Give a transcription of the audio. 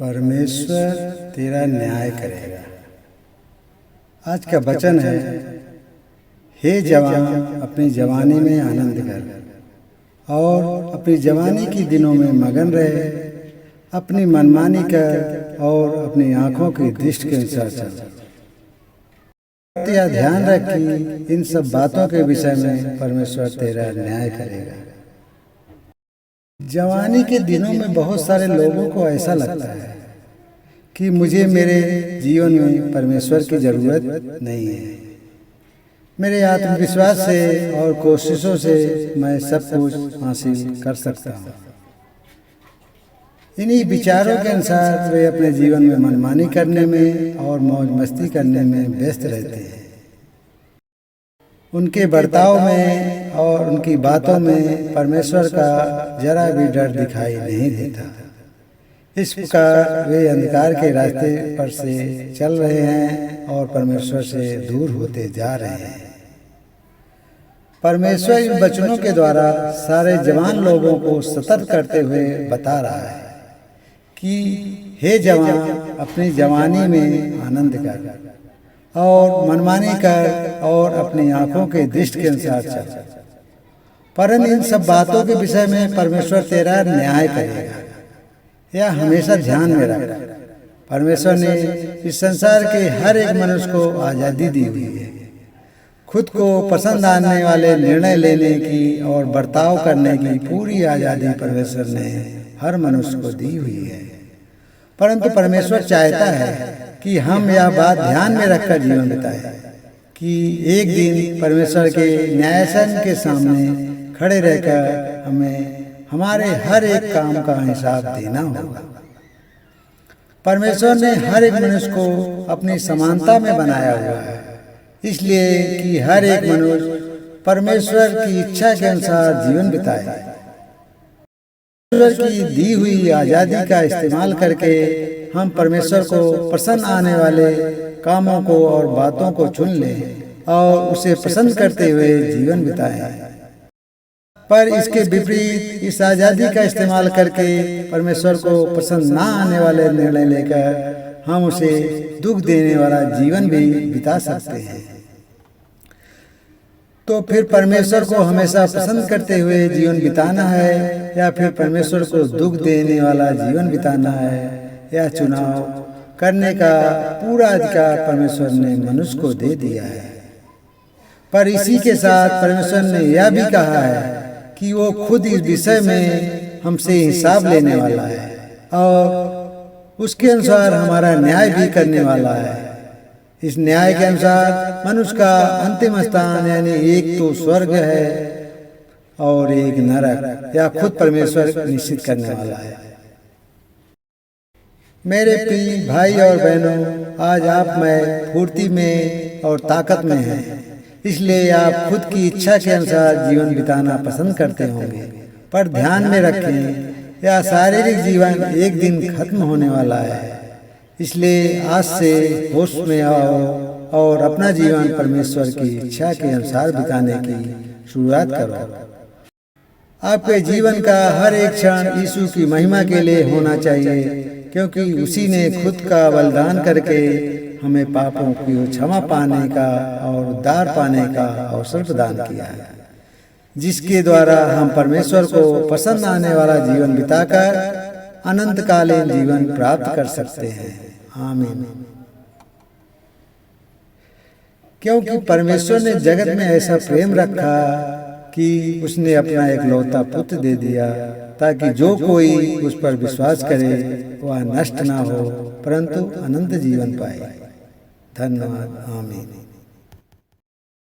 परमेश्वर तेरा न्याय करेगा। आज का वचन है, हे जवान अपनी जवानी में आनंद कर और अपनी जवानी के दिनों में मगन रहे, अपनी मनमानी कर और अपनी आंखों की दृष्टि के अनुसार चल। यह ध्यान रख कि इन सब बातों के विषय में परमेश्वर तेरा न्याय करेगा। जवानी के दिनों में बहुत सारे लोगों को ऐसा लगता है कि मुझे मेरे जीवन में परमेश्वर की जरूरत नहीं है, मेरे आत्मविश्वास से और कोशिशों से मैं सब कुछ हासिल कर सकता हूँ। इन्हीं विचारों के अनुसार वे अपने जीवन में मनमानी करने में और मौज मस्ती करने में व्यस्त रहते हैं। उनके बर्ताव में और उनकी बातों में परमेश्वर का जरा भी डर दिखाई नहीं देता। इस प्रकार वे अंधकार के रास्ते पर से चल रहे हैं और परमेश्वर से दूर होते जा रहे हैं। परमेश्वर इन वचनों के द्वारा सारे जवान लोगों को सतर्क करते हुए बता रहा है कि हे जवान अपनी जवानी में आनंद कर और मनमानी कर और अपनी आंखों के दृष्टि के अनुसार चल। परंतु इन सब बातों के विषय में परमेश्वर तेरा न्याय करेगा। यह हमेशा ध्यान में रख, परमेश्वर ने इस संसार के हर एक मनुष्य को आज़ादी दी हुई है। खुद को पसंद आने वाले निर्णय लेने की और बर्ताव करने की पूरी आज़ादी परमेश्वर ने हर मनुष्य को दी हुई है। परंतु परमेश्वर चाहता है कि हम यह बात ध्यान में रखकर जीवन बिताएं कि एक दिन परमेश्वर के न्यायासन के सामने खड़े रहकर हमें हमारे हर एक काम का हिसाब देना होगा। परमेश्वर ने हर एक मनुष्य को अपनी समानता में बनाया हुआ है, इसलिए कि हर एक मनुष्य परमेश्वर की इच्छा के अनुसार जीवन बिताए। परमेश्वर की दी हुई आज़ादी का इस्तेमाल करके हम परमेश्वर को पसंद आने वाले कामों को और बातों को चुन लें और उसे पसंद करते हुए जीवन बिताएं। पर इसके विपरीत इस आज़ादी का इस्तेमाल करके परमेश्वर को पसंद ना आने वाले निर्णय लेकर हम उसे दुख देने वाला जीवन भी बिता सकते हैं। तो फिर परमेश्वर को हमेशा पसंद करते हुए जीवन बिताना है या फिर परमेश्वर को दुख देने वाला जीवन बिताना है? यह चुनाव करने का पूरा अधिकार परमेश्वर ने मनुष्य को दे दिया है। पर इसी के साथ परमेश्वर ने यह भी कहा है कि वो खुद इस विषय में हमसे हिसाब लेने वाला है और उसके अनुसार हमारा न्याय भी करने वाला है। इस न्याय के अनुसार मनुष्य का अंतिम स्थान यानी एक तो स्वर्ग है और एक नरक, या खुद परमेश्वर निश्चित करने वाला है। मेरे प्रिय भाई और बहनों, आज आप में फुर्ती में और ताकत में हैं, इसलिए आप खुद की इच्छा के अनुसार जीवन बिताना पसंद करते होंगे। पर ध्यान में रखें, यह शारीरिक जीवन एक दिन खत्म होने वाला है। इसलिए आज से होश में आओ और अपना जीवन परमेश्वर की इच्छा के अनुसार बिताने की शुरुआत करो। आपके जीवन का हर एक क्षण यीशु की महिमा के लिए होना चाहिए, क्योंकि उसी ने खुद का बलिदान करके हमें पापों की क्षमा पाने का और उद्धार पाने का अवसर प्रदान किया है, जिसके द्वारा हम परमेश्वर को पसंद आने वाला जीवन बिताकर अनंतकालीन जीवन प्राप्त कर सकते हैं। आमीन। क्योंकि परमेश्वर ने जगत में ऐसा प्रेम रखा कि उसने अपना एकलौता पुत्र दे दिया, ताकि जो कोई उस पर विश्वास करे वह नष्ट ना हो परंतु अनंत जीवन पाए। धन्यवाद। आमीन।